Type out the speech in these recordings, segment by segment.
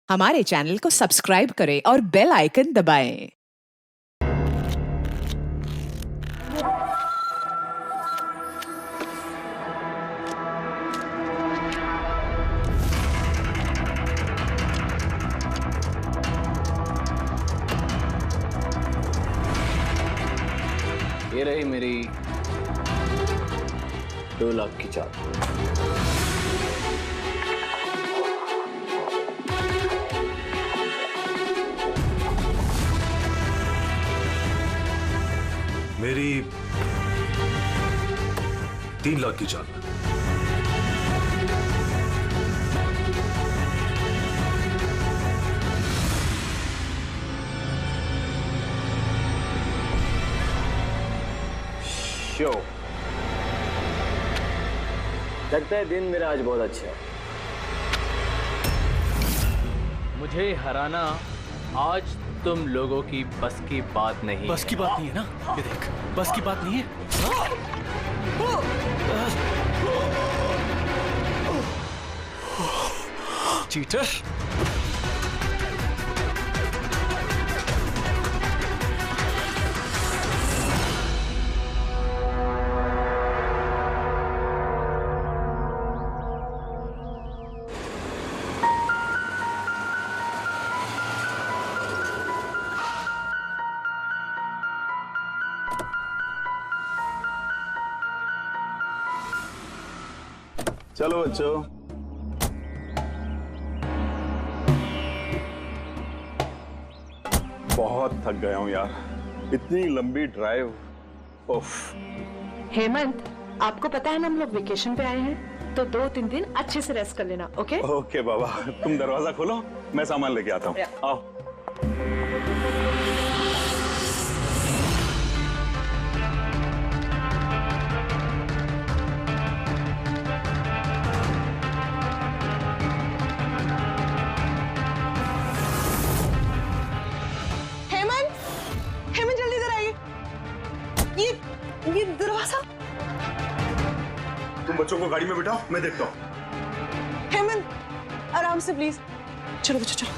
हमारे चैनल को सब्सक्राइब करें और बेल आइकन दबाएं। ये रही मेरी 2 लाख की चाल। मेरी 3 लाख की चाल। शो लगता है दिन मेरा आज बहुत अच्छा है। मुझे हराना आज तुम लोगों की बस की बात नहीं है। बस की बात नहीं है ना? ये देख, बस की बात नहीं है। चीटर। चलो बच्चों, बहुत थक गया हूं यार, इतनी लंबी ड्राइव। उफ। हेमंत, आपको पता है ना हम लोग वेकेशन पे आए हैं, तो 2-3 दिन अच्छे से रेस्ट कर लेना। ओके ओके बाबा, तुम दरवाजा खोलो, मैं सामान लेके आता हूँ। आओ। हेमंत जल्दी इधर आइए। ये दरवाजा। तुम बच्चों को गाड़ी में बिठाओ, मैं देखता हूँ। हेमंत आराम से प्लीज। चलो बच्चों चलो।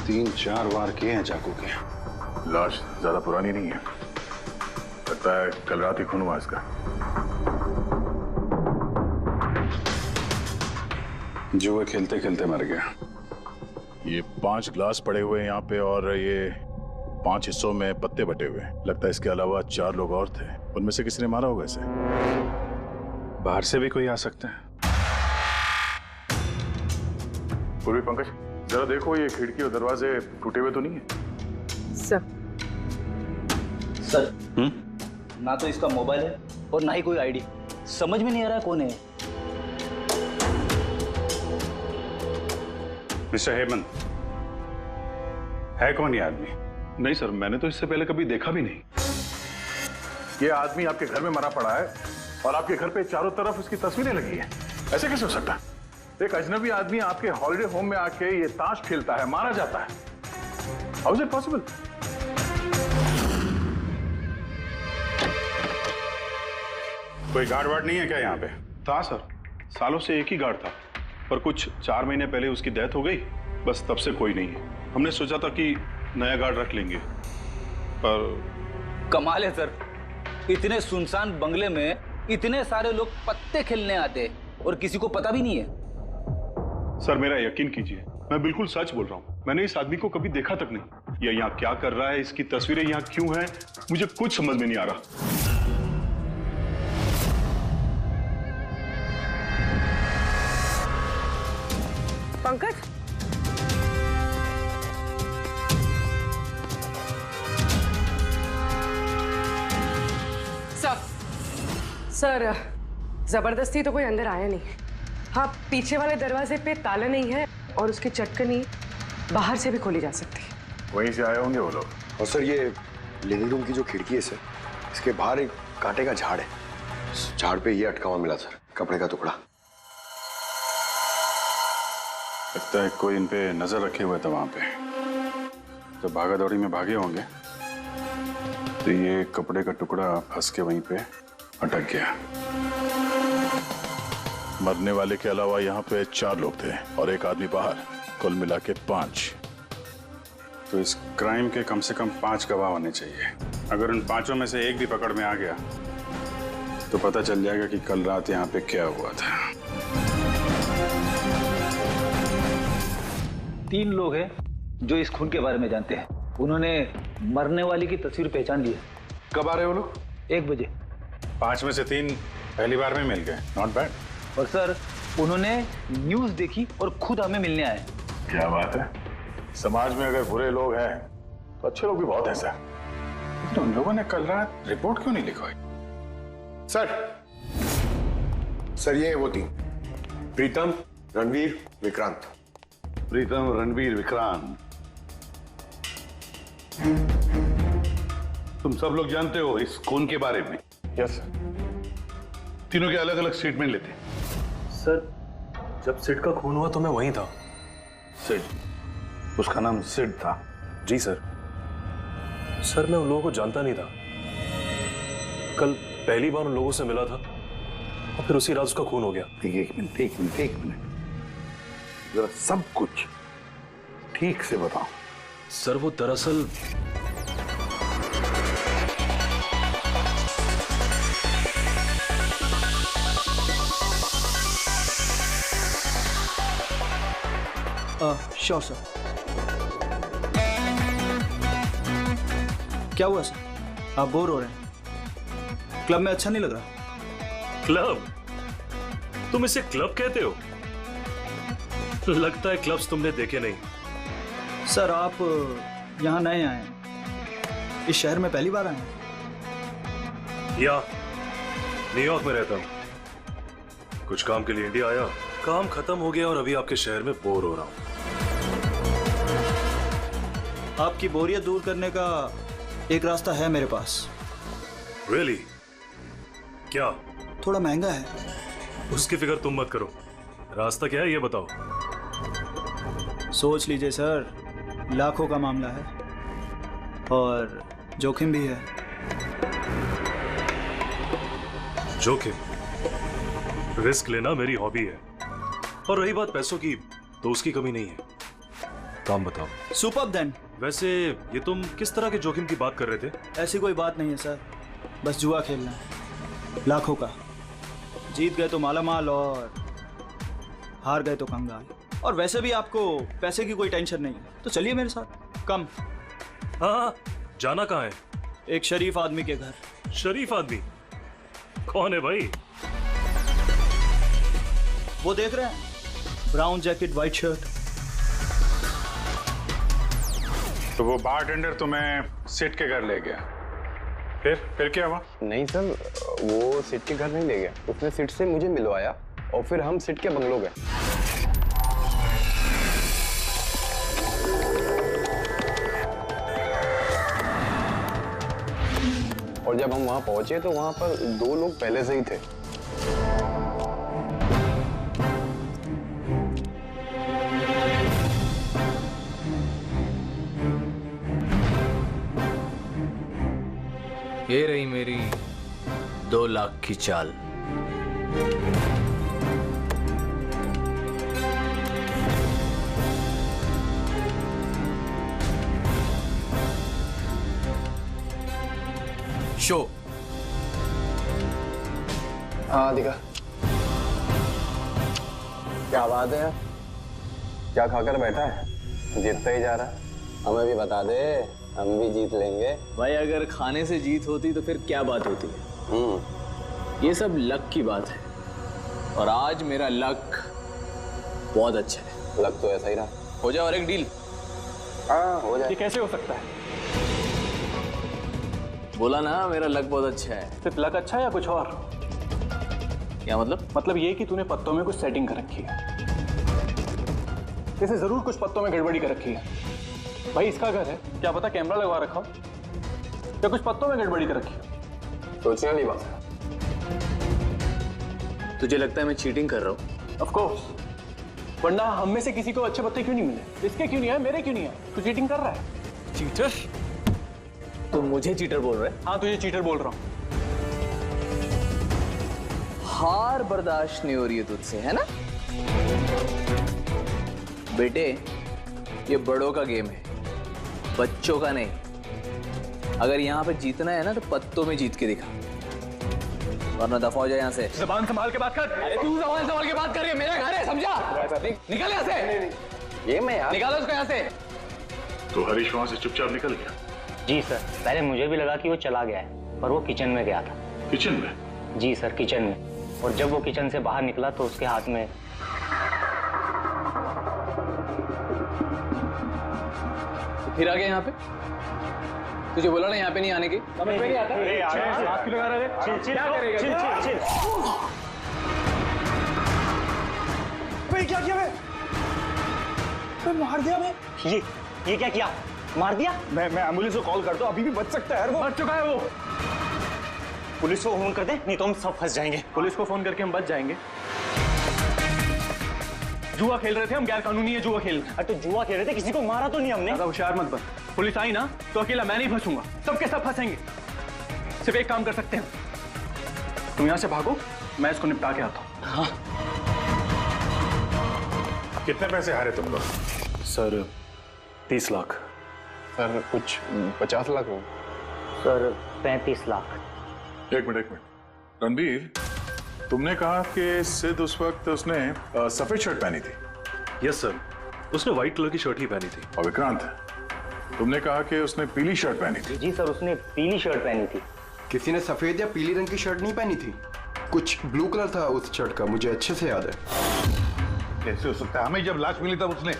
तीन चार वार किए हैं चाकू के। लाश ज्यादा पुरानी नहीं है, लगता है कल रात ही खून हुआ इसका। जुए खेलते खेलते मर गया। ये 5 ग्लास पड़े हुए हैं यहाँ पे और ये 5 हिस्सों में पत्ते बटे हुए हैं। लगता है इसके अलावा 4 लोग और थे, उनमें से किसी ने मारा होगा इसे। बाहर से भी कोई आ सकता है। पूर्वी पंकज, जरा देखो ये खिड़की और दरवाजे टूटे हुए तो नहीं है? सर ना तो इसका मोबाइल है और ना ही कोई आईडी। समझ में नहीं आ रहा है कौन है। मिस्टर हेमंत, है कौन ये आदमी? नहीं सर, मैंने तो इससे पहले कभी देखा भी नहीं। ये आदमी आपके घर में मरा पड़ा है और आपके घर पे चारों तरफ उसकी तस्वीरें लगी है। ऐसे कैसे हो सकता है? एक अजनबी आदमी आपके हॉलिडे होम में आके ये ताश खेलता है, मारा जाता है। How is it possible? कोई गार्ड वार्ड नहीं है क्या यहाँ पे? था सर, सालों से एक ही गार्ड था, पर कुछ 4 महीने पहले उसकी डेथ हो गई, बस तब से कोई नहीं है। हमने सोचा था कि नया गार्ड रख लेंगे, पर कमाल है सर, इतने सुनसान बंगले में इतने सारे लोग पत्ते खेलने आते और किसी को पता भी नहीं है। सर मेरा यकीन कीजिए, मैं बिल्कुल सच बोल रहा हूँ। मैंने इस आदमी को कभी देखा तक नहीं। ये यहाँ क्या कर रहा है, इसकी तस्वीरें यहाँ क्यों हैं, मुझे कुछ समझ में नहीं आ रहा। पंकज, सर जबरदस्ती तो कोई अंदर आया नहीं। हाँ, पीछे वाले दरवाजे पे ताला नहीं है और उसकी चटकनी बाहर से भी खोली जा सकती है। वहीं से आए होंगे वो लोग। और सर ये लिविंग रूम की जो खिड़की है सर, इसके बाहर एक कांटे का झाड़ है। इस झाड़ पे ये अटका हुआ मिला सर, कपड़े का टुकड़ा। लगता है कोई इन पे नजर रखे हुए था वहां पे। जब भागा दौड़ी में भागे होंगे तो ये कपड़े का टुकड़ा फंस के वहीं पे अटक गया। मरने वाले के अलावा यहाँ पे 4 लोग थे और एक आदमी बाहर, कुल मिला के 5। तो इस क्राइम के कम से कम 5 गवाह होने चाहिए। अगर उन 5 में से एक भी पकड़ में आ गया तो पता चल जाएगा कि कल रात यहाँ पे क्या हुआ था। 3 लोग हैं जो इस खून के बारे में जानते हैं। उन्होंने मरने वाली की तस्वीर पहचान ली है। कब आ रहे हो लोग? 1 बजे। 5 में से 3 पहली बार में मिल गए, नॉट बैड। और सर उन्होंने न्यूज देखी और खुद हमें मिलने आए। क्या बात है। समाज में अगर बुरे लोग हैं तो अच्छे लोग भी बहुत हैं सर। तो उन लोगों ने कल रात रिपोर्ट क्यों नहीं लिखवाई? सर ये वो 3, प्रीतम, रणवीर, विक्रांत। प्रीतम, रणवीर, विक्रांत, तुम सब लोग जानते हो इस खून के बारे में? Yes sir. तीनों के अलग अलग स्टेटमेंट लेते। सर जब सिड का खून हुआ तो मैं वहीं था। सिड, उसका नाम सिड था? जी सर। सर मैं उन लोगों को जानता नहीं था। कल पहली बार उन लोगों से मिला था और फिर उसी रात उसका खून हो गया। एक मिनट जरा सब कुछ ठीक से बताओ। सर वो दरअसल श्योर सर। क्या हुआ सर? आप बोर हो रहे हैं? क्लब में अच्छा नहीं लग रहा? क्लब? तुम इसे क्लब कहते हो? लगता है क्लब्स तुमने देखे नहीं। सर आप यहाँ नए आए हैं, इस शहर में पहली बार आए हैं? या न्यूयॉर्क में रहता हूं, कुछ काम के लिए इंडिया आया, काम खत्म हो गया और अभी आपके शहर में बोर हो रहा हूं। आपकी बोरियत दूर करने का एक रास्ता है मेरे पास। Really? क्या? थोड़ा महंगा है। उसकी फिक्र तुम मत करो, रास्ता क्या है ये बताओ। सोच लीजिए सर, लाखों का मामला है और जोखिम भी है। जोखिम? रिस्क लेना मेरी हॉबी है और रही बात पैसों की तो उसकी कमी नहीं है। काम बताओ। Superb then. वैसे ये तुम किस तरह के जोखिम की बात कर रहे थे? ऐसी कोई बात नहीं है सर, बस जुआ खेलना है लाखों का। जीत गए तो मालामाल और हार गए तो कंगाल। और वैसे भी आपको पैसे की कोई टेंशन नहीं है, तो चलिए मेरे साथ। कम। हाँ, जाना कहाँ है? एक शरीफ आदमी के घर। शरीफ आदमी? कौन है भाई? वो देख रहे हैं, ब्राउन जैकेट व्हाइट शर्ट। तो वो बारटेंडर तुम्हें सिड के घर ले गया, फिर क्या हुआ? नहीं सर, वो सिड के घर नहीं ले गया, उसने सिड से मुझे मिलवाया और फिर हम सिड के बंगलो गए। और जब हम वहां पहुंचे तो वहां पर 2 लोग पहले से ही थे। ये रही मेरी 2 लाख की चाल। शो। हाँ दिखा। क्या बात है, क्या खाकर बैठा है? जीतता ही जा रहा है। हमें भी बता दे, हम भी जीत लेंगे। भाई अगर खाने से जीत होती तो फिर क्या बात होती है? ये सब लक की बात है और आज मेरा लक बहुत अच्छा है। लक तो ऐसा ही रहा। हो जाए और एक डील। हाँ हो जाए। ये कैसे हो सकता है? बोला ना मेरा लक बहुत अच्छा है। सिर्फ लक अच्छा है या कुछ और? क्या मतलब? मतलब ये कि तूने पत्तों में कुछ सेटिंग कर रखी है। इसे जरूर कुछ पत्तों में गड़बड़ी कर रखी है। भाई इसका घर है, क्या पता कैमरा लगवा रखा हो या कुछ पत्तों में गड़बड़ी कर रखी है। सोचने वाली बात। तुझे लगता है मैं चीटिंग कर रहा हूँ? ऑफ कोर्स, वरना हम में से किसी को अच्छे पत्ते क्यों नहीं मिले? इसके क्यों नहीं है, मेरे क्यों नहीं है? तू चीटिंग कर रहा है। चीटर? तुम मुझे चीटर बोल रहे हैं? हाँ तुझे चीटर बोल रहा हूँ। हार बर्दाश्त नहीं हो रही है तुझसे, है ना? बेटे, ये बड़ों का गेम है, बच्चों का नहीं। अगर यहाँ पे जीतना है ना तो पत्तों में जीत के दिखा, वरना दफा हो जाए यहाँ से। जबान संभाल के बात कर। अरे तू जबान संभाल के बात कर रही है, मेरा घर है, समझा? निकल यहाँ से। ये मैं यार, निकालो उसको यहाँ से। तो हरीश वहां से चुपचाप निकल गया? जी सर, पहले मुझे भी लगा कि वो चला गया है, पर वो किचन में गया था। किचन में? जी सर, किचन में। और जब वो किचन से बाहर निकला तो उसके हाथ में फिर आ गया यहाँ पे। तुझे बोला ना यहाँ पे नहीं आने की। समझ में नहीं आता? हाथ क्यों लगा रहा है? क्या करेगा? क्या किया मैं मार दिया मैं। ये क्या किया? मार दिया? मैं एम्बुलेंस को कॉल करता हूँ, अभी भी बच सकता है यार, वो मर चुका है वो। पुलिस को फोन कर दे, नहीं तो हम सब फंस जाएंगे। पुलिस को फोन करके हम बच जाएंगे। जुआ खेल रहे थे हम, गैर कानूनी है जुआ खेल। अरे तो जुआ खेल रहे थे, किसी को मारा तो नहीं हमने। ज्यादा होशियार मत बन, पुलिस आई ना तो अकेला मैं नहीं फंसूंगा, सबके सब फंसेंगे। सिर्फ एक काम कर सकते हैं, तुम यहाँ से भागो, मैं इसको निपटा के आता हूँ। हाँ। कितने पैसे हारे तुम लोग? सर 30 लाख। सर कुछ 50 लाख हो। सर 35 लाख। एक मिनट। रणबीर, तुमने कहा कि सिद्ध उस वक्त उसने सफेद शर्ट पहनी थी। यस सर, उसने व्हाइट कलर की शर्ट ही पहनी थी। और विक्रांत, तुमने कहा कि उसने पीली शर्ट पहनी थी। जी सर, उसने पीली शर्ट पहनी थी। किसी ने सफेद या पीली रंग की शर्ट नहीं पहनी थी, कुछ ब्लू कलर था उस शर्ट का, मुझे अच्छे से याद है। कैसे हो सकता है? हमें जब लाश मिली तब उसने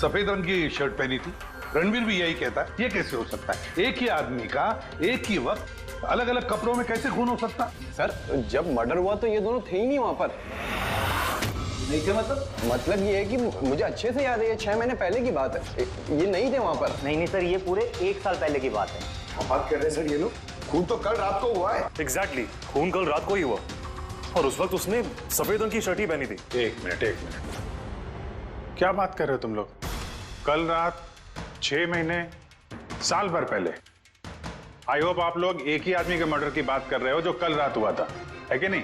सफेद रंग की शर्ट पहनी थी। रणवीर भी यही कहता है। ये कैसे हो सकता है? एक ही आदमी का एक ही वक्त अलग अलग कपड़ों में कैसे खून हो सकता? सर जब मर्डर हुआ तो ये दोनों थे ही नहीं वहां पर। नहीं थे मतलब ये है कि मुझे अच्छे से याद है, ये 6 महीने पहले की बात है, ये नहीं थे वहां पर। नहीं सर, ये पूरे 1 साल पहले की बात है। बात कर रहे हैं सर ये लोग। खून तो कल रात को हुआ है। एग्जैक्टली, खून कल रात को ही हुआ और उस वक्त उसने सफेद रंग की शर्ट ही पहनी थी। एक मिनट, क्या बात कर रहे हो तुम लोग? कल रात 6 महीने, साल भर पहले। आई होप आप लोग एक ही आदमी के मर्डर की बात कर रहे हो जो कल रात हुआ था, है कि नहीं?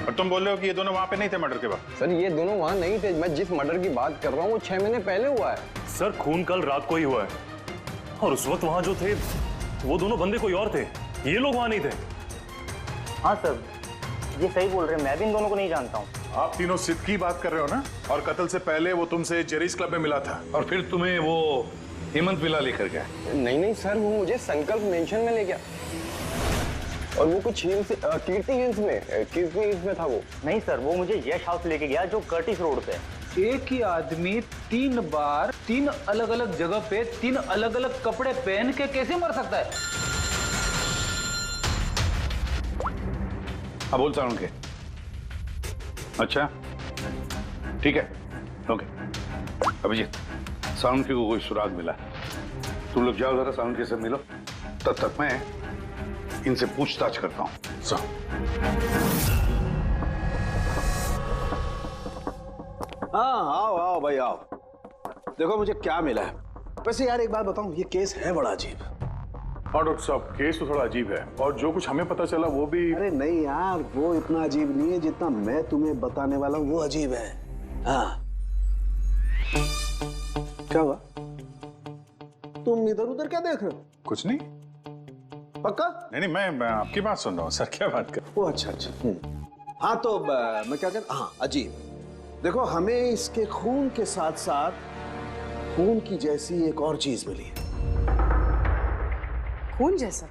और तुम बोल रहे हो कि ये दोनों वहां पे नहीं थे मर्डर के वक्त। सर ये दोनों वहां नहीं थे, मैं जिस मर्डर की बात कर रहा हूँ वो 6 महीने पहले हुआ है। सर खून कल रात को ही हुआ है और उस वक्त वहां जो थे वो दोनों बंदे कोई और थे, ये लोग वहां नहीं थे। हाँ सर, ये सही बोल रहे हैं, मैं भी इन दोनों को नहीं जानता हूँ। आप तीनों सिद्ध की बात कर रहे हो ना? और कत्ल से पहले वो तुमसे जेरीज क्लब में मिला था और फिर तुम्हें वो हेमंत विला लेकर गया। नहीं सर, वो मुझे संकल्प मेंशन में ले गया और वो कुछ कीर्ति हिल्स में था वो। नहीं सर, वो मुझे यश हाउस लेके गया जो कर्टिस रोड पे है। एक ही आदमी 3 बार 3 अलग अलग जगह पे 3 अलग अलग कपड़े पहन के कैसे मर सकता है? हाँ बोल सारुण के। अच्छा ठीक है, ओके। अभिजीत, सारुण के को कोई सुराग मिला, तुम लोग जाओ जरा सारुण के से मिलो, तब तक मैं इनसे पूछताछ करता हूँ। हाँ आओ आओ भाई आओ, देखो मुझे क्या मिला है। वैसे यार एक बात बताऊं, ये केस है बड़ा अजीब। हाँ डॉक्टर साहब, केस तो थोड़ा अजीब है और जो कुछ हमें पता चला वो भी। अरे नहीं यार, वो इतना अजीब नहीं है जितना मैं तुम्हें बताने वाला हूँ, वो अजीब है। हाँ क्या हुआ? तुम इधर उधर क्या देख रहे हो? कुछ नहीं। पक्का? नहीं मैं आपकी बात सुन रहा हूँ सर। क्या बात कर? ओ अच्छा। हाँ तो मैं क्या कहता, हाँ अजीब। देखो हमें इसके खून के साथ साथ खून की जैसी एक और चीज मिली है। खून जैसा?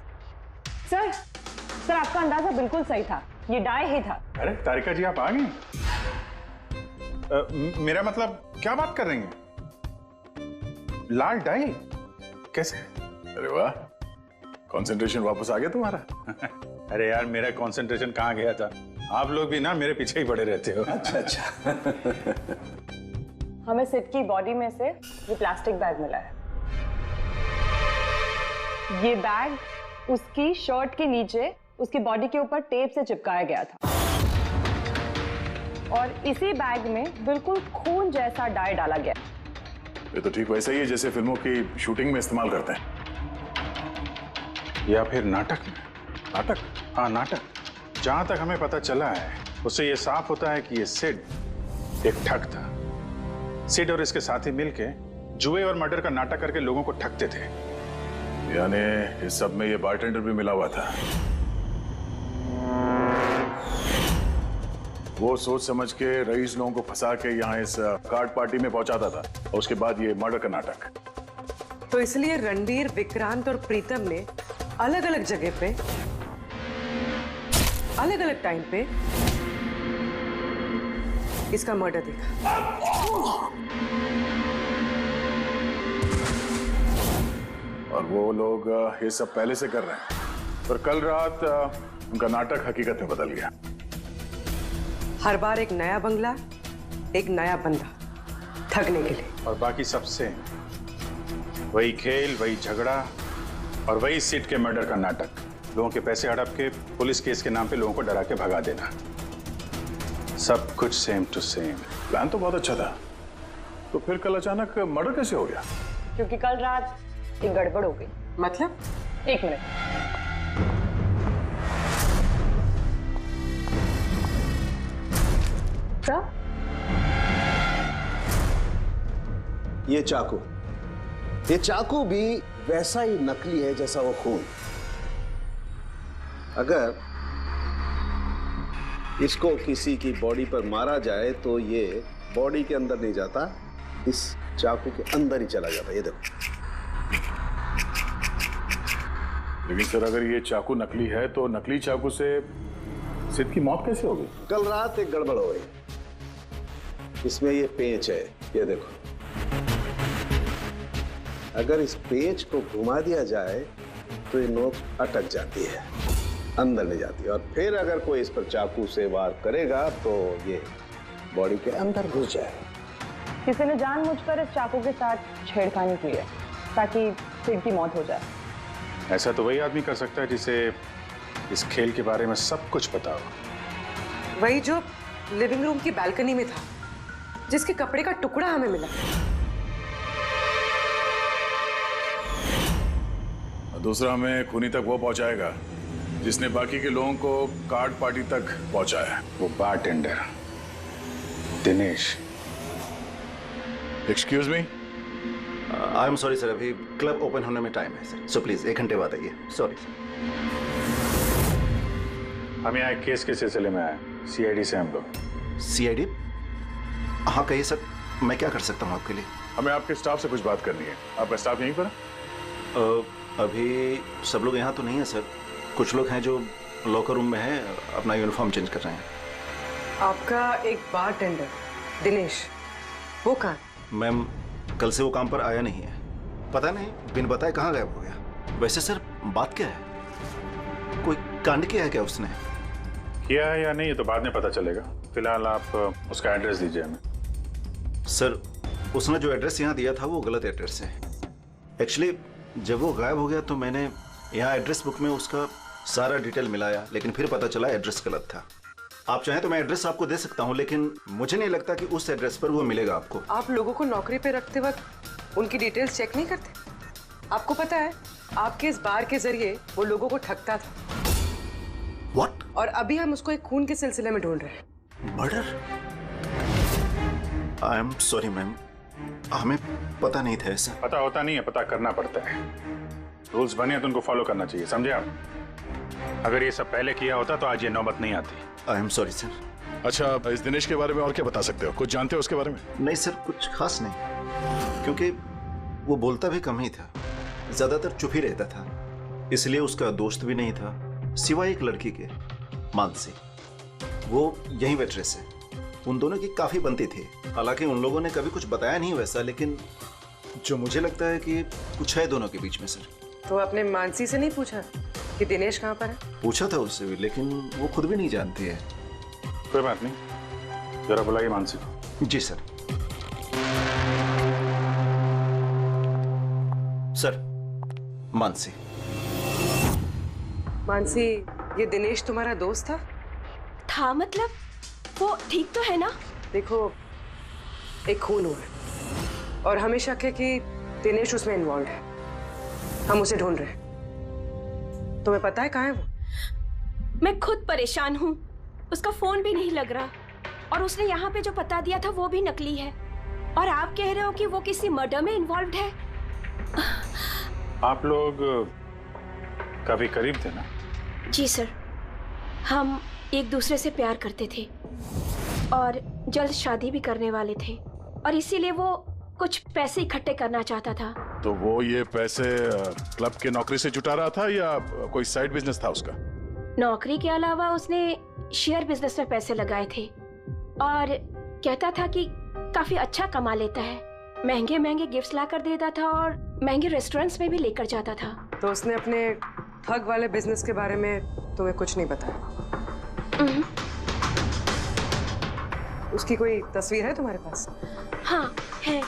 सर आपका अंदाजा बिल्कुल सही था, ये डाई ही था। अरे तारिका जी आप आ गई? मेरा मतलब क्या बात कर रही हैं? लाल डाई कैसे? अरे वाह, कंसंट्रेशन वापस आ गया तुम्हारा। अरे यार मेरा कंसंट्रेशन कहाँ गया था? आप लोग भी ना मेरे पीछे ही पड़े रहते हो। अच्छा हमें सिड की बॉडी में से ये प्लास्टिक बैग मिला है। ये बैग उसकी शर्ट के नीचे उसकी बॉडी के ऊपर टेप से चिपकाया गया था और इसी बैग में बिल्कुल खून जैसा डाई डाला गया। ये तो ठीक वैसा ही है जैसे फिल्मों की शूटिंग में इस्तेमाल करते हैं। या फिर नाटक में। नाटक? हाँ नाटक। जहां तक हमें पता चला है उससे ये साफ होता है कि ये सिड एक ठग था। सिड और इसके साथी मिलके जुए और मर्डर का नाटक करके लोगों को ठगते थे। यानी इस सब में ये बारटेंडर भी मिला हुआ था। वो सोच समझ के रईस लोगों को फंसा के यहाँ इस कार्ड पार्टी में पहुंचाता था और उसके बाद ये मर्डर का नाटक। तो इसलिए रणबीर, विक्रांत और प्रीतम ने अलग अलग जगह पे अलग अलग टाइम पे इसका मर्डर देखा। और वो लोग ये सब पहले से कर रहे हैं, पर कल रात उनका नाटक हकीकत में बदल गया। हर बार एक नया बंगला, एक नया बंदा ठगने के लिए, और बाकी सबसे वही खेल, वही झगड़ा और वही सिड के मर्डर का नाटक। लोगों के पैसे हड़प के पुलिस केस के नाम पे लोगों को डरा के भगा देना। सब कुछ सेम टू सेम। प्लान तो बहुत अच्छा था, तो फिर कल अचानक मर्डर कैसे हो गया? क्योंकि कल रात एक गड़बड़ हो गई। मतलब? एक मिनट। क्या? ये चाकू भी वैसा ही नकली है जैसा वो खून। अगर इसको किसी की बॉडी पर मारा जाए तो ये बॉडी के अंदर नहीं जाता, इस चाकू के अंदर ही चला जाता। ये देखो। लेकिन सर अगर ये चाकू नकली है तो नकली चाकू से सिड की मौत कैसे हो गई? कल रात एक गड़बड़ हो गई। इसमें ये पेंच है, ये देखो। अगर इस पेंच को घुमा दिया जाए तो ये नोक अटक जाती है, अंदर नहीं जाती, और फिर अगर कोई इस पर चाकू से वार करेगा तो ये बॉडी के अंदर घुस जाए। किसी ने जानबूझकर इस चाकू के साथ छेड़खानी की है ताकि सिड की मौत हो जाए। ऐसा तो वही आदमी कर सकता है जिसे इस खेल के बारे में सब कुछ पता हो। वही जो लिविंग रूम की बालकनी में था, जिसके कपड़े का टुकड़ा हमें मिला। दूसरा हमें खूनी तक वो पहुंचाएगा जिसने बाकी के लोगों को कार्ड पार्टी तक पहुंचाया। वो bartender Dinesh. Excuse me. I am sorry sir, अभी क्लब ओपन होने में टाइम है सर, सो प्लीज 1 घंटे बाद आइए। Sorry sir. हम यहाँ एक केस के सिलसिले में आए, सीआईडी से हम लोग। सीआईडी? हाँ कहिए सर, मैं क्या कर सकता हूँ आपके लिए? हमें आपके स्टाफ से कुछ बात करनी है। आपका स्टाफ यहीं पर है? अभी सब लोग यहाँ तो नहीं है सर, कुछ लोग हैं जो लॉकर रूम में हैं, अपना यूनिफॉर्म चेंज कर रहे हैं। आपका एक बारटेंडर दिनेश, वो कहाँ? मैम कल से वो काम पर आया नहीं है, पता नहीं बिन बताए कहाँ गायब हो गया। वैसे सर बात क्या है, कोई कांड किया है क्या उसने? किया है या नहीं ये तो बाद में पता चलेगा, फिलहाल आप उसका एड्रेस दीजिए हमें। सर उसने जो एड्रेस यहाँ दिया था वो गलत एड्रेस है। एक्चुअली जब वो गायब हो गया तो मैंने यहाँ एड्रेस बुक में उसका सारा डिटेल मिलाया, लेकिन फिर पता चला एड्रेस गलत था। आप चाहें तो मैं एड्रेस आपको दे सकता हूँ, लेकिन मुझे नहीं लगता कि उस एड्रेस पर वो मिलेगा आपको। आप लोगों को नौकरी पे रखते वक्त उनकी डिटेल्स चेक नहीं करते? आपको पता है आपके इस बार के जरिए वो लोगों को ठगता था। What? और अभी हम उसको एक खून के सिलसिले में ढूंढ रहे हैं। Murder? I am sorry ma'am, हमें पता नहीं था ऐसा। पता होता नहीं है, पता करना पड़ता है। रूल्स बने तो उनको फॉलो करना चाहिए, समझे आप? अगर ये सब पहले किया होता तो आज ये नौबत नहीं आती। I am sorry sir. अच्छा, इस दिनेश के बारे में और क्या बता सकते हो? कुछ जानते हो उसके बारे में? नहीं सर, कुछ खास नहीं, क्योंकि वो बोलता भी कम ही था, ज्यादातर चुप ही रहता था। इसलिए उसका दोस्त भी नहीं था सिवाय एक लड़की के, मानसी। वो यही वेट्रेस है। उन दोनों की काफी बनती थी, हालांकि उन लोगों ने कभी कुछ बताया नहीं वैसा, लेकिन जो मुझे लगता है कि कुछ है दोनों के बीच में सर। तो आपने मानसी से नहीं पूछा कि दिनेश कहाँ पर है? पूछा था उससे भी, लेकिन वो खुद भी नहीं जानती है। कोई बात नहीं, जरा बुलाइए मानसी को। जी सर। सर, मानसी। मानसी, ये दिनेश तुम्हारा दोस्त था? था मतलब? वो ठीक तो है ना? देखो, एक खून हुआ है और हमें शक है कि दिनेश उसमें इन्वॉल्व है। हम उसे ढूंढ रहे हैं। तुम्हें पता है कहाँ है वो? मैं खुद परेशान हूँ। उसका फोन भी नहीं लग रहा और उसने यहाँ पे जो पता दिया था वो भी नकली है। और आप कह रहे हो कि वो किसी मर्डर में इन्वॉल्व है? आप लोग काफी करीब थे ना? जी सर, हम एक दूसरे से प्यार करते थे और जल्द शादी भी करने वाले थे और इसीलिए वो कुछ पैसे इकट्ठे करना चाहता था। तो वो ये पैसे क्लब के नौकरी से जुटा रहा था या कोई साइड बिजनेस था उसका? नौकरी के अलावा उसने शेयर बिजनेस में पैसे लगाए थे और कहता था कि काफी अच्छा कमा लेता है। महंगे महंगे गिफ्ट्स लाकर देता था और महंगे रेस्टोरेंट्स में भी लेकर जाता था। तो उसने अपने ठग वाले बिजनेस के बारे में तुम्हें कुछ नहीं बताया? उसकी कोई तस्वीर है तुम्हारे पास? हाँ है।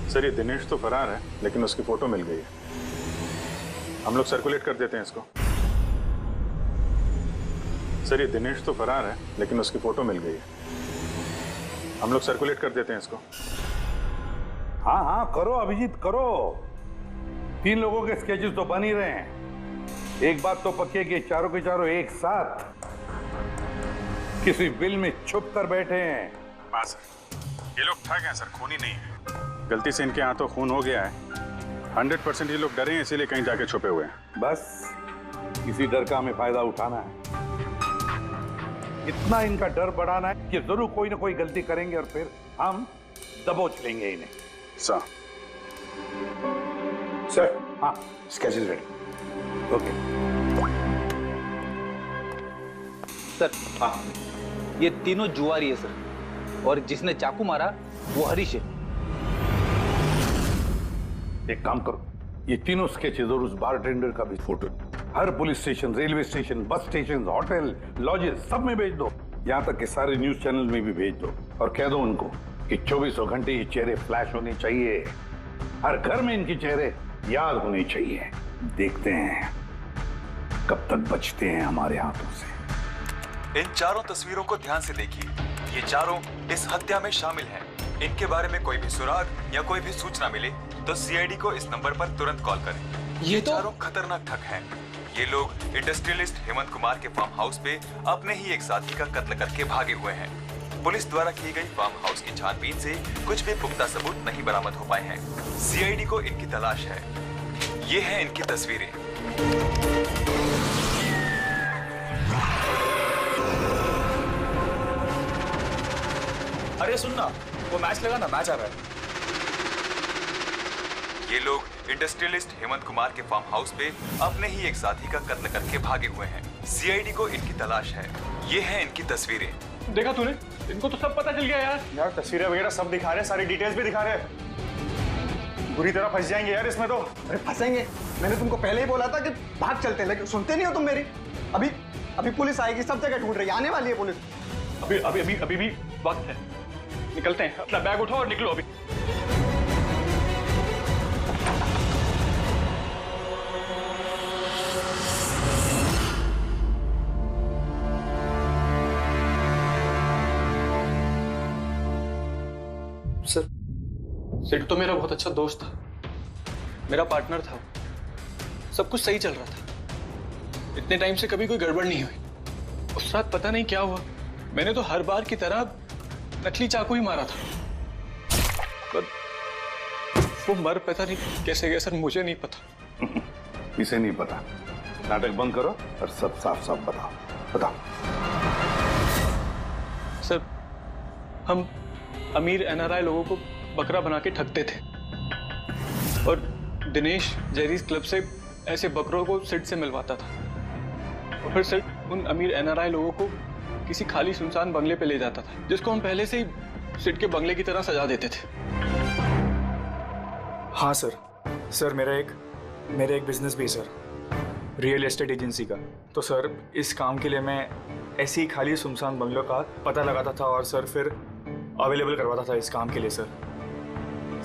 सर, ये दिनेश तो फरार है लेकिन उसकी फोटो मिल गई है। हम लोग सर्कुलेट कर देते हैं इसको। सर, ये दिनेश तो फरार है लेकिन उसकी फोटो मिल गई है। हम लोग सर्कुलेट कर देते हैं इसको। हाँ हाँ करो अभिजीत करो। 3 लोगों के स्केचेस तो बन ही रहे हैं। एक बात तो पक्की है कि चारों के चारों एक साथ किसी बिल में छुप कर बैठे हैं। हाँ सर, ये लोग ठग हैं सर, खूनी नहीं है। गलती से इनके हाथों खून हो गया है। 100% ये लोग डरे हैं इसीलिए कहीं जाके छुपे हुए हैं। बस इसी डर का हमें फायदा उठाना है। इतना इनका डर बढ़ाना है कि जरूर कोई ना कोई गलती करेंगे और फिर हम दबोच लेंगे इन्हें। सर, हाँ स्केचेस रेडी। ओके सर, हाँ, ये तीनों जुआरी है सर और जिसने चाकू मारा वो हरीश है। एक काम करो, ये तीनों स्केचेस और उस बारटेंडर का भी फोटो हर police station, railway station, bus station, hotel, lodges सब में भेज दो। यहाँ तक कि सारे न्यूज चैनल में भी भेज दो और कह दो उनको कि 24 घंटे ये चेहरे फ्लैश होने चाहिए। हर घर में इनके चेहरे याद होने चाहिए। देखते हैं कब तक बचते हैं हमारे हाथों से। इन चारों तस्वीरों को ध्यान से देखिए। ये चारों इस हत्या में शामिल हैं। इनके बारे में कोई भी सुराग या कोई भी सूचना मिले तो सीआईडी को इस नंबर पर तुरंत कॉल करें। ये चारों खतरनाक ठग हैं। ये लोग इंडस्ट्रियलिस्ट हेमंत कुमार के फार्म हाउस पे अपने ही एक साथी का कत्ल करके भागे हुए हैं। पुलिस द्वारा की गई फार्म हाउस की छानबीन से कुछ भी पुख्ता सबूत नहीं बरामद हो पाए हैं। सीआईडी को इनकी तलाश है। ये हैं इनकी तस्वीरें। अरे सुनना, वो मैच लगा ना, मैच आ रहा है। ये लोग इंडस्ट्रियलिस्ट हेमंत कुमार के फार्म हाउस पे अपने ही एक साथी का कत्ल करके भागे हुए हैं। सीआईडी को इनकी तलाश है। ये हैं इनकी तस्वीरें। देखा तूने? इनको तो सब पता चल गया यार। यार तस्वीरें वगैरह सब दिखा रहे हैं, सारी डिटेल्स भी दिखा रहे हैं। बुरी तरह फंस जाएंगे यार इसमें तो। अरे फंसेंगे? मैंने तुमको पहले ही बोला था कि भाग चलते हैं, लेकिन सुनते नहीं हो तुम मेरी। अभी पुलिस आएगी, सब जगह ढूंढ रही है, आने वाली है पुलिस। अभी भी वक्त है, निकलते हैं। अपना बैग उठाओ और निकलो अभी। सर, सिड तो मेरा बहुत अच्छा दोस्त था, मेरा पार्टनर था। सब कुछ सही चल रहा था। इतने टाइम से कभी कोई गड़बड़ नहीं हुई। उस रात पता नहीं क्या हुआ, मैंने तो हर बार की तरह नकली चाकू ही मारा था। पर वो मर पता नहीं कैसे गया सर, मुझे नहीं पता। इसे नहीं पता। नाटक बंद करो और सब साफ साफ बताओ। सर, हम अमीर एनआरआई लोगों को बकरा बना के ठगते थे और दिनेश जेरीज क्लब से ऐसे बकरों को सिड से मिलवाता था और फिर सिड उन अमीर एनआरआई लोगों को किसी खाली सुनसान बंगले पे ले जाता था, जिसको हम पहले से ही सिड के बंगले की तरह सजा देते थे। हाँ सर मेरा एक बिजनेस भी है सर, रियल एस्टेट एजेंसी का। तो सर इस काम के लिए मैं ऐसे ही खाली सुनसान बंगलों का पता लगाता था और सर फिर अवेलेबल करवाता था इस काम के लिए सर।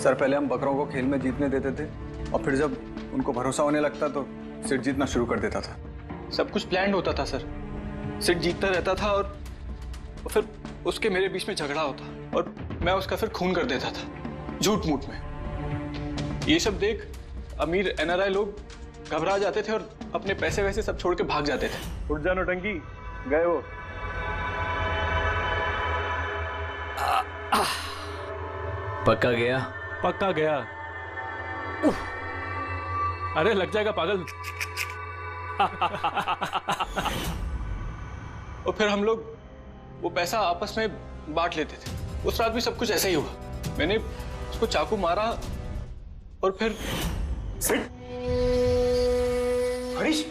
सर पहले हम बकरों को खेल में जीतने देते थे और फिर जब उनको भरोसा होने लगता तो सिट जीतना शुरू कर देता था। सब कुछ प्लान्ड होता था सर। सिट जीतता रहता था और फिर उसके मेरे बीच में झगड़ा होता और मैं उसका फिर खून कर देता था झूठ मूठ में। ये सब देख अमीर NRI लोग घबरा जाते थे और अपने पैसे वैसे सब छोड़ के भाग जाते थे। उठ जा नौटंकी, गए वो। पक्का गया? पक्का गया। अरे लग जाएगा पागल। और फिर हम लोग वो पैसा आपस में बांट लेते थे। उस रात भी सब कुछ ऐसा ही हुआ। मैंने उसको चाकू मारा और फिर हरीश,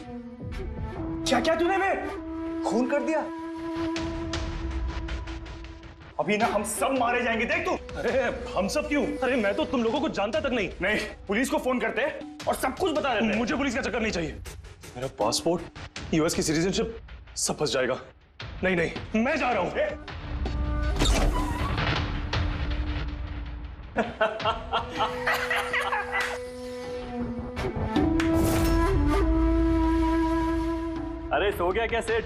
क्या क्या तूने बे? खून कर दिया। अभी ना हम सब मारे जाएंगे, देख तू। अरे हम सब क्यों? अरे मैं तो तुम लोगों को जानता तक नहीं। नहीं, पुलिस को फोन करते और सब कुछ बता देते। मुझे पुलिस का चक्कर नहीं चाहिए। मेरा पासपोर्ट, US की सिटीजनशिप सब फंस जाएगा। नहीं नहीं, मैं जा रहा हूं। अरे सो गया क्या सेठ?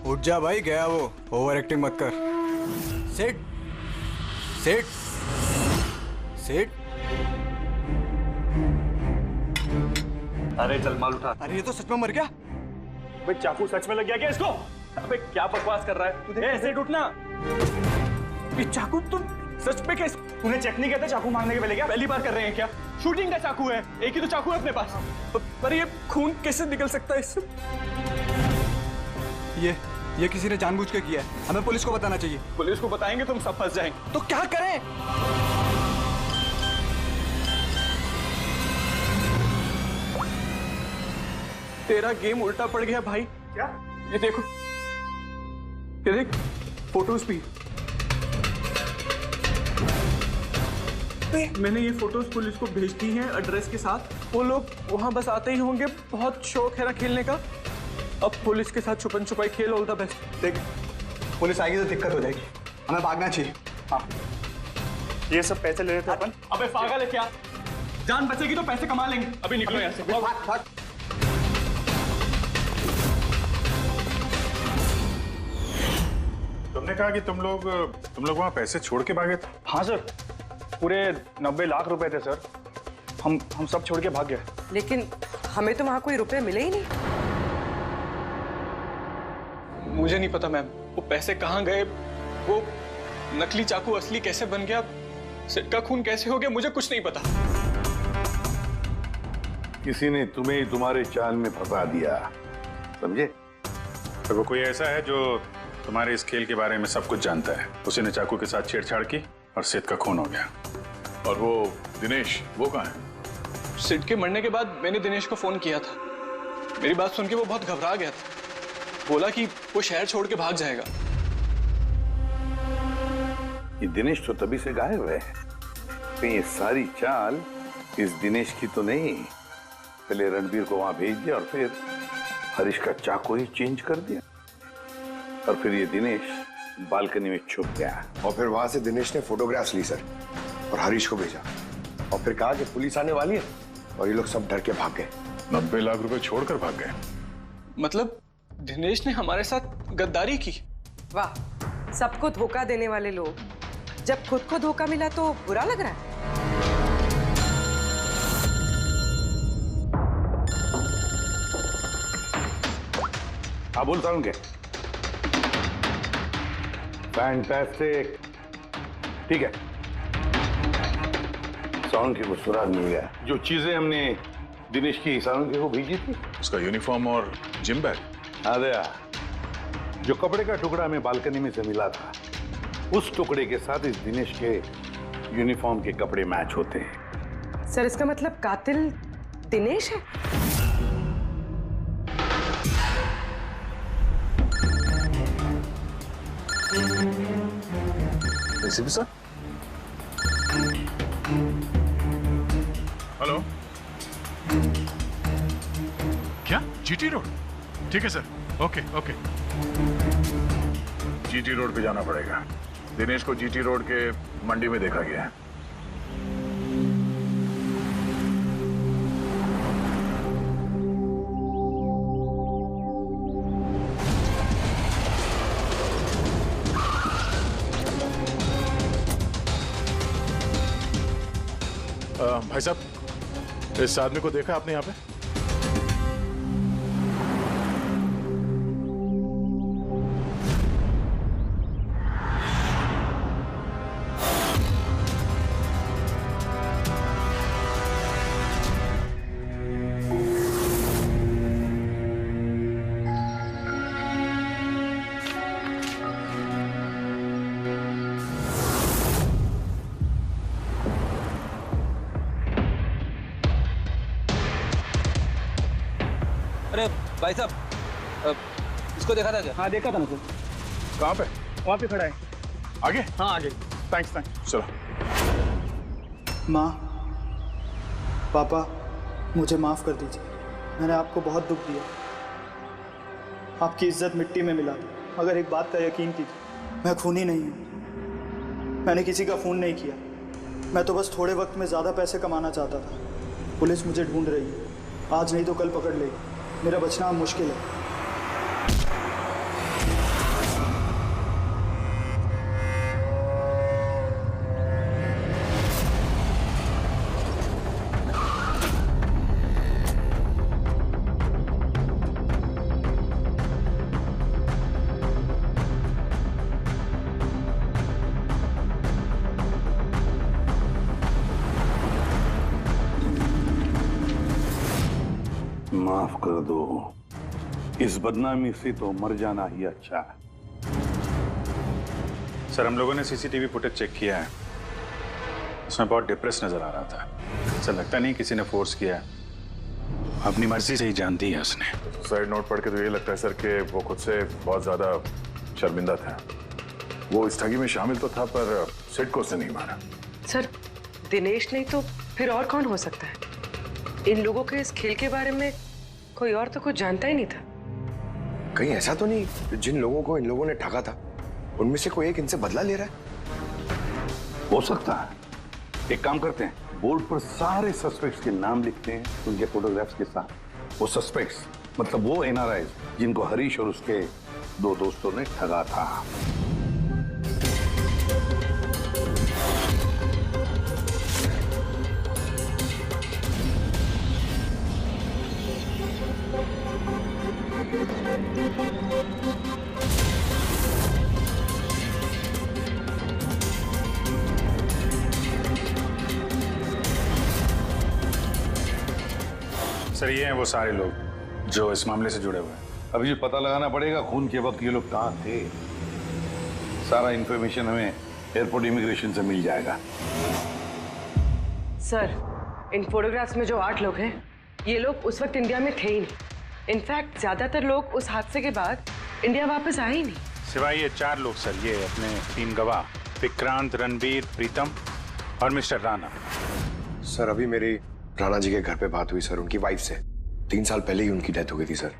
उठ जा भाई, गया वो। ओवर एक्टिंग मत कर। सेठ सेठ सेठ। अरे चल माल उठा। अरे ये तो सच में मर गया। भाई चाकू सच में लग गया क्या इसको? अबे क्या बकवास कर रहा है? ऐसे उठना। ये चाकू तुम सच में कैसे? तूने चेक नहीं किया था चाकू मारने के पहले क्या? पहली बार कर रहे हैं क्या? शूटिंग का चाकू है, एक ही तो चाकू है अपने पास। पर ये खून कैसे निकल सकता है इससे? ये किसी ने जानबूझ के किया है। हमें पुलिस को बताना चाहिए। पुलिस को बताएंगे तुम सब फंस जाएंगे। तो क्या करें? तेरा गेम उल्टा पड़ गया भाई। क्या? ये देखो, ये देख फोटोज भी। मैंने ये फोटोज पुलिस को भेज दी हैं एड्रेस के साथ। वो लोग वहां बस आते ही होंगे। बहुत शौक है ना खेलने का। अब पुलिस के साथ छुपन छुपाई खेल, ऑल द बेस्ट। देख, पुलिस आएगी तो दिक्कत हो जाएगी। हमें भागना चाहिए। हाँ, ये सब पैसे ले लेते अपन। अबे पागल है क्या? जान बचेगी तो पैसे कमा लेंगे। अभी निकलो यहाँ से। भाग भाग। तुमने कहा कि तुम लोग वहां पैसे छोड़ के भागे थे? हाँ सर, पूरे 90 लाख रुपए थे सर। हम सब छोड़ के भाग गए। लेकिन हमें तो वहां कोई रुपए मिले ही नहीं। मुझे नहीं पता मैम, वो पैसे कहाँ गए, वो नकली चाकू असली कैसे बन गया, सिट का खून कैसे हो गया, मुझे कुछ नहीं पता। किसी ने तुम्हें तुम्हारे चाल में फंसा दिया, समझे? तो वो कोई ऐसा है जो तुम्हारे इस खेल के बारे में सब कुछ जानता है। उसी ने चाकू के साथ छेड़छाड़ की और सिट का खून हो गया। और वो दिनेश, वो कहाँ है? सिट के मरने के बाद मैंने दिनेश को फोन किया था। मेरी बात सुन के वो बहुत घबरा गया था। बोला कि वो शहर छोड़ के भाग जाएगा। ये दिनेश तो तभी से गायब है। कहीं ये सारी चाल इस दिनेश की तो नहीं? पहले रणबीर को वहां भेज दिया और फिर हरीश का चाकू ही चेंज कर दिया और फिर ये दिनेश बालकनी में छुप गया। और फिर वहां से दिनेश ने फोटोग्राफ्स ली सर और हरीश को भेजा और फिर कहा कि पुलिस आने वाली है और ये लोग सब डर के भाग गए। 90 लाख रुपए छोड़कर भाग गए। मतलब दिनेश ने हमारे साथ गद्दारी की? वाह, सबको धोखा देने वाले लोग जब खुद को धोखा मिला तो बुरा लग रहा है। हाँ बोलता हूँ क्या? फैंटास्टिक। ठीक है, सालुंके को सुराग मिल गया। जो चीजें हमने दिनेश की सालुंके को भेजी थी, उसका यूनिफॉर्म और जिम बैग। अरे जो कपड़े का टुकड़ा हमें बालकनी में से मिला था, उस टुकड़े के साथ इस दिनेश के यूनिफॉर्म के कपड़े मैच होते हैं। सर, इसका मतलब कातिल दिनेश है? ACP sir. हेलो, क्या GT रोड? ठीक है sir, okay okay. GT road पे जाना पड़ेगा। दिनेश को जीटी रोड के मंडी में देखा गया है। भाई साहब, इस आदमी को देखा आपने यहाँ पे? अरे भाई साहब, इसको देखा था क्या? हाँ देखा था ना सर। कहाँ पे? वहाँ पे खड़ा है। आगे? हाँ आगे। Thanks thanks. चलो। माँ, पापा, मुझे माफ़ कर दीजिए। मैंने आपको बहुत दुख दिया, आपकी इज्जत मिट्टी में मिला दी। मगर एक बात का यकीन कीजिए, मैं खूनी नहीं हूँ। मैंने किसी का खून नहीं किया। मैं तो बस थोड़े वक्त में ज़्यादा पैसे कमाना चाहता था। पुलिस मुझे ढूंढ रही है, आज नहीं तो कल पकड़ लेगी। मेरा बचना अब मुश्किल है। माफ कर दो, इस बदनामी से तो मर जाना ही अच्छा है। सर, हम लोगों ने सीसीटीवी फुटेज चेक किया है। उसमें बहुत डिप्रेस नजर आ रहा था। ऐसा लगता नहीं किसी ने फोर्स किया है, अपनी मर्जी से ही जान दी है उसने। साइड नोट पढ़ के तो ये लगता है सर कि वो खुद से बहुत ज्यादा शर्मिंदा था। वो इस ठगी में शामिल तो था, पर सिड को उसने नहीं मारा। सर, दिनेश नहीं तो फिर और कौन हो सकता है? इन लोगों के इस खेल के बारे में कोई और तो कुछ जानता ही नहीं था। कहीं ऐसा तो नहीं जिन लोगों को इन लोगों ने ठगा था उनमें से कोई एक इनसे बदला ले रहा है? हो सकता है। एक काम करते हैं, बोर्ड पर सारे सस्पेक्ट्स के नाम लिखते हैं उनके फोटोग्राफ्स के साथ। वो सस्पेक्ट्स मतलब वो एनआरआईज जिनको हरीश और उसके दो दोस्तों ने ठगा था। सर, ये हैं वो सारे लोग जो इस मामले से जुड़े हुए हैं। अभी जो पता लगाना पड़ेगा खून के वक्त ये लोग कहाँ थे। सारा इंफॉर्मेशन हमें एयरपोर्ट इमिग्रेशन से मिल जाएगा। सर, इन फोटोग्राफ्स में जो 8 लोग हैं, ये लोग उस वक्त इंडिया में थे ही नहीं। इनफैक्ट ज्यादातर लोग उस हादसे के बाद इंडिया वापस आए ही नहीं। सिवाय ये 4 लोग सर, ये अपने 3 गवाह विक्रांत, रणबीर, प्रीतम और मिस्टर राणा। सर, अभी मेरी राणा जी के घर पे बात हुई सर, उनकी वाइफ से। 3 साल पहले ही उनकी डेथ हो गई थी सर,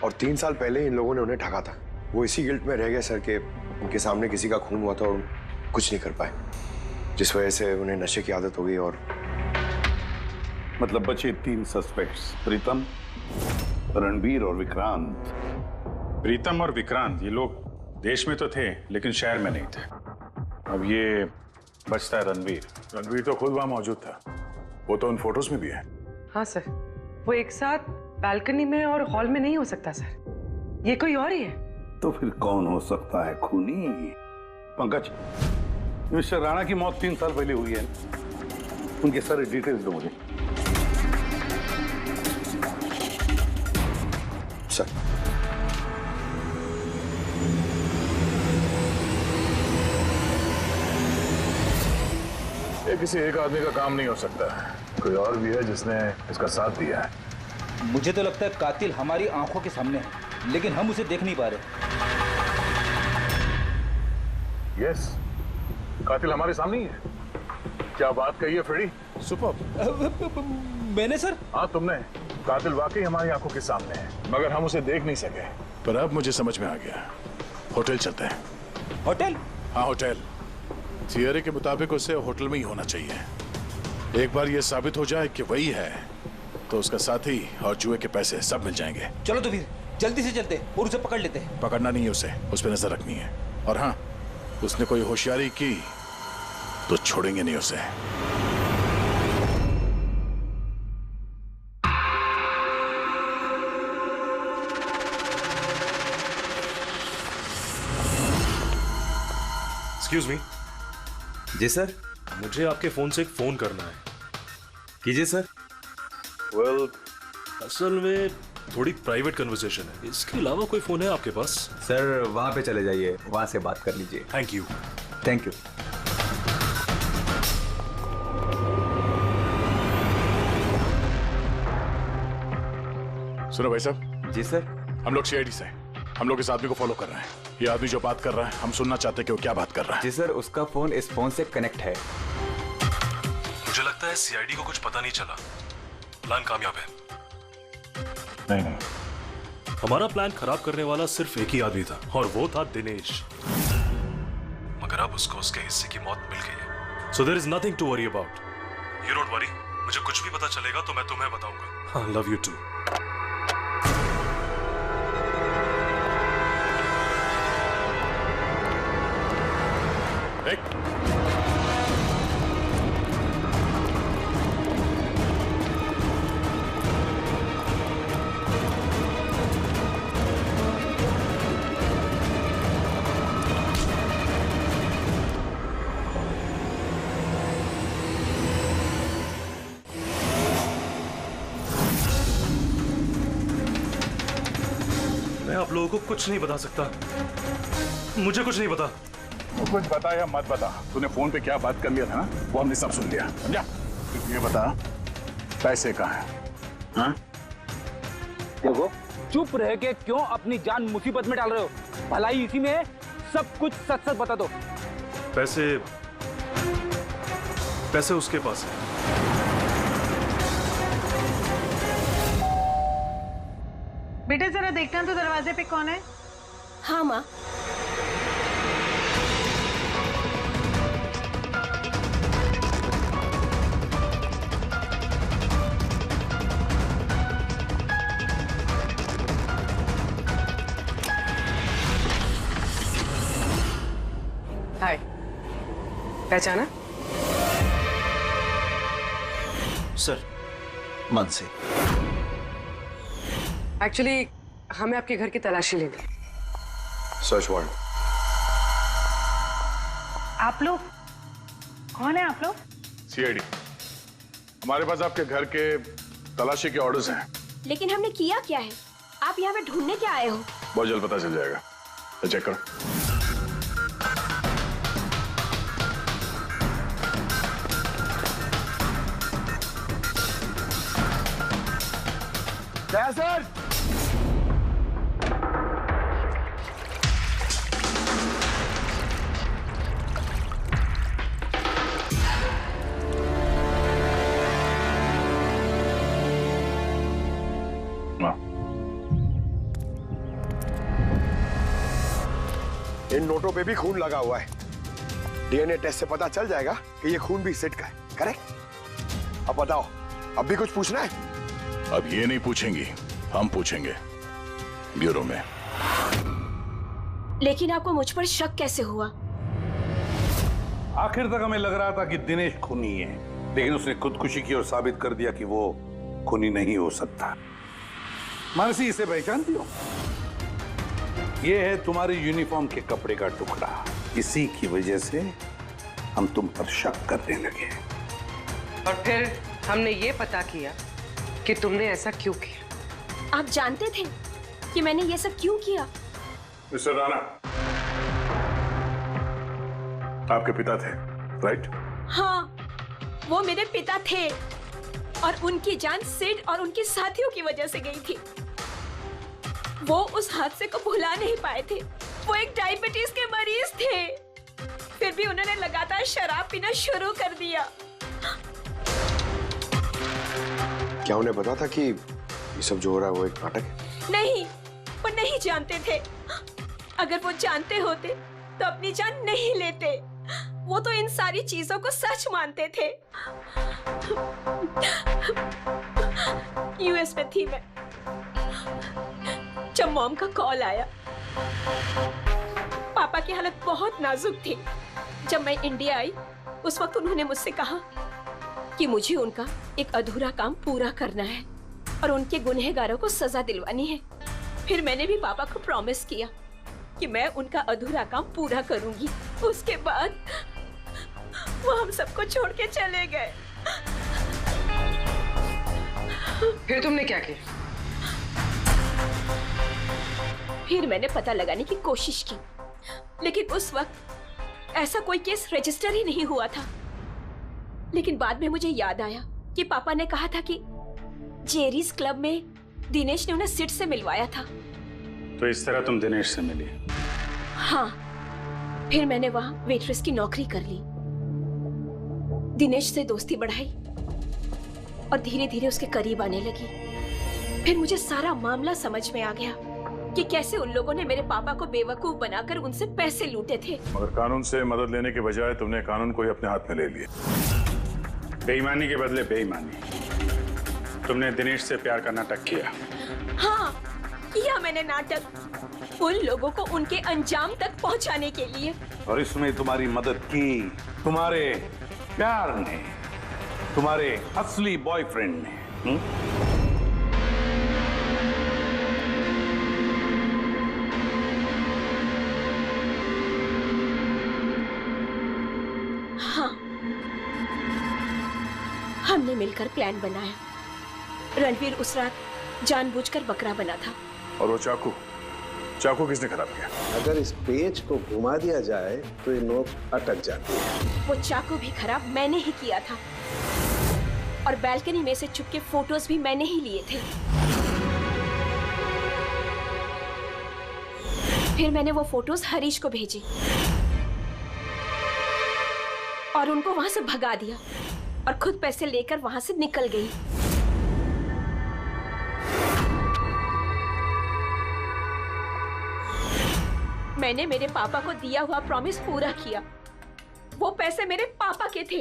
और 3 साल पहले इन लोगों ने उन्हें ठगा था। वो इसी गिल्ट में रह गए सर कि उनके सामने किसी का खून हुआ था और कुछ नहीं कर पाए, जिस वजह से उन्हें नशे की आदत हो गई। और मतलब बचे 3 सस्पेक्ट्स, प्रीतम, रणबीर और विक्रांत। प्रीतम और विक्रांत ये लोग देश में तो थे लेकिन शहर में नहीं थे। अब ये बचता है रणबीर। रणबीर तो खुद वहां मौजूद था, वो तो उन फोटोज में भी है। हाँ सर, वो एक साथ बालकनी में और हॉल में नहीं हो सकता सर, ये कोई और ही है। तो फिर कौन हो सकता है खूनी? पंकज, मिस्टर राणा की मौत 3 साल पहले हुई है, उनके सारे डिटेल्स दो मुझे। सर, ये किसी एक आदमी का काम नहीं हो सकता, कोई और भी है जिसने इसका साथ दिया है। मुझे तो लगता है कातिल हमारी आंखों के सामने है, लेकिन हम उसे देख नहीं पा रहे। यस, कातिल हमारे सामने ही है। क्या बात कही है फ्रेडी? सुपर। मैंने सर? हाँ तुमने। कातिल वाकई हमारी आंखों के सामने है, मगर हम उसे देख नहीं सके। पर अब मुझे समझ में आ गया, होटल चलते हैं। होटल? हाँ होटल। थियरी के मुताबिक उसे होटल में ही होना चाहिए। एक बार ये साबित हो जाए कि वही है तो उसका साथी और जुए के पैसे सब मिल जाएंगे। चलो तो फिर जल्दी से चलते और उसे पकड़ लेते हैं। पकड़ना नहीं है उसे, उस पर नजर रखनी है। और हाँ, उसने कोई होशियारी की तो छोड़ेंगे नहीं उसे। Excuse me. जी सर। मुझे आपके फोन से एक फोन करना है। कीजिए सर। वेल, असल में थोड़ी प्राइवेट कन्वर्सेशन है। इसके अलावा कोई फोन है आपके पास? सर वहां पे चले जाइए, वहां से बात कर लीजिए। Thank you. Thank you. सुनो भाई साहब। जी सर। हम लोग सीआईडी से हैं। हम लोग इस आदमी को फॉलो कर रहे हैं। ये आदमी जो बात कर रहा है, हम सुनना चाहते हैं कि वो क्या बात कर रहा है। जी सर, उसका फोन इस फोन से कनेक्ट है। मुझे लगता है सीआईडी को कुछ पता नहीं चला। प्लान कामयाब है। नहीं, हमारा प्लान खराब करने वाला सिर्फ एक ही आदमी था और वो था दिनेश। मगर अब उसको उसके हिस्से की मौत मिल गई है। So there is nothing to worry about. You don't worry. मुझे कुछ भी पता चलेगा तो मैं तुम्हें बताऊंगा। I love you too. मैं आप लोगों को कुछ नहीं बता सकता। मुझे कुछ नहीं पता। वो कुछ बता या मत बता, तूने फोन पे क्या बात कर लिया था ना, वो हमने सब सुन लिया। समझा? ये बता, पैसे कहाँ हैं? हाँ? देखो, चुप रह के क्यों अपनी जान मुसीबत में डाल रहे हो? भलाई इसी में है। सब कुछ सच सच बता दो। पैसे उसके पास है। बेटे जरा देखना तो दरवाजे पे कौन है? हाँ माँ। हाय, पहचाना? सर, मानसी। एक्चुअली हमें आपके घर की तलाशी लेनी है। Search warrant. आप लोग कौन है? आप लोग सीआईडी। हमारे पास आपके घर के तलाशी के ऑर्डर्स हैं। लेकिन हमने किया क्या है? आप यहाँ पे ढूंढने क्या आए हो? बहुत जल्द पता चल जाएगा। तो चेक करो। क्या सर? इन नोटों पे भी खून लगा हुआ है। डीएनए टेस्ट से पता चल जाएगा कि ये खून भी सिड का है। करेक्ट? अब बताओ, अब भी कुछ पूछना है? अब ये नहीं पूछेंगी, हम पूछेंगे ब्यूरो में। लेकिन आपको मुझ पर शक कैसे हुआ? आखिर तक हमें लग रहा था कि दिनेश खूनी है, लेकिन उसने खुदकुशी की और साबित कर दिया कि वो खूनी नहीं हो सकता। मानसी, इसे पहचानती हो? ये है तुम्हारे यूनिफॉर्म के कपड़े का टुकड़ा। इसी की वजह से हम तुम पर शक करने लगे। और फिर हमने ये पता किया कि तुमने ऐसा क्यों किया। आप जानते थे कि मैंने ये सब क्यों किया? मिस्टर राणा, आपके पिता थे, राइट? हाँ, वो मेरे पिता थे और उनकी जान सिड और उनके साथियों की वजह से गई थी। वो उस हादसे को भुला नहीं पाए थे। वो एक डायबिटीज के मरीज थे, फिर भी उन्होंने लगातार शराब पीना शुरू कर दिया। क्या उन्हें पता था कि ये सब जो हो रहा है वो एक नाटक है? नहीं, पर नहीं जानते थे। अगर वो जानते होते तो अपनी जान नहीं लेते। वो तो इन सारी चीजों को सच मानते थे। यूएस में थी मैं जब मॉम का कॉल आया। पापा की हालत बहुत नाजुक थी। जब मैं इंडिया आई उस वक्त उन्होंने मुझसे कहा कि मुझे उनका एक अधूरा काम पूरा करना है और उनके गुनहगारों को सजा दिलवानी है। फिर मैंने भी पापा को प्रॉमिस किया कि मैं उनका अधूरा काम पूरा करूंगी। उसके बाद वो हम सबको छोड़ के चले गए। फिर तुमने क्या किया? फिर मैंने पता लगाने की कोशिश की, लेकिन उस वक्त ऐसा कोई केस रजिस्टर ही नहीं हुआ था। लेकिन बाद में मुझे याद आया कि पापा ने कहा था कि जेरीज क्लब में दिनेश ने उन्हें सिड से मिलवाया था। तो इस तरह तुम दिनेश से मिली? हाँ, फिर मैंने वहां वेट्रेस की नौकरी कर ली, दिनेश से दोस्ती बढ़ाई और धीरे धीरे उसके करीब आने लगी। फिर मुझे सारा मामला समझ में आ गया कि कैसे उन लोगों ने मेरे पापा को बेवकूफ बनाकर उनसे पैसे लूटे थे। मगर कानून से मदद लेने के बजाय तुमने कानून को ही अपने हाथ में ले लिया। बेईमानी के बदले बेईमानी। तुमने दिनेश से प्यार का नाटक किया। हाँ, किया मैंने नाटक उन लोगों को उनके अंजाम तक पहुंचाने के लिए। और इसमें तुम्हारी मदद की तुम्हारे प्यार ने, तुम्हारे असली बॉयफ्रेंड ने। हाँ, हमने मिलकर प्लान बनाया। रणवीर उस रात जानबूझकर बकरा बना था। और वो चाकू किसने खराब किया? अगर इस पेज को घुमा दिया जाए तो ये नोक अटक जाती है। वो चाकू भी खराब मैंने ही किया था और बालकनी में से चुपके फोटोज भी मैंने ही लिए थे। फिर मैंने वो फोटोज हरीश को भेजी और उनको वहां से भगा दिया और खुद पैसे लेकर वहां से निकल गई। मैंने मेरे पापा को दिया हुआ प्रॉमिस पूरा किया। वो पैसे मेरे पापा के थे।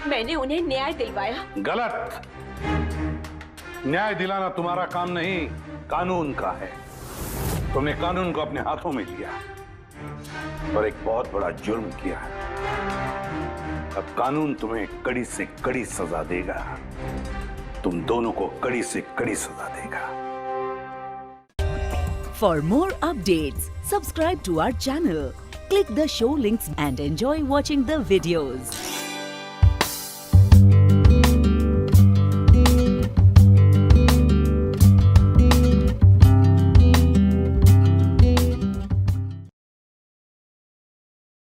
मैंने उन्हें न्याय दिलवाया। गलत। न्याय दिलाना तुम्हारा काम नहीं, कानून का है। तुमने कानून को अपने हाथों में लिया और एक बहुत बड़ा जुर्म किया। अब कानून तुम्हें कड़ी से कड़ी सजा देगा। तुम दोनों को कड़ी से कड़ी सजा देगा। For more updates, subscribe to our channel, click the show links and enjoy watching the videos.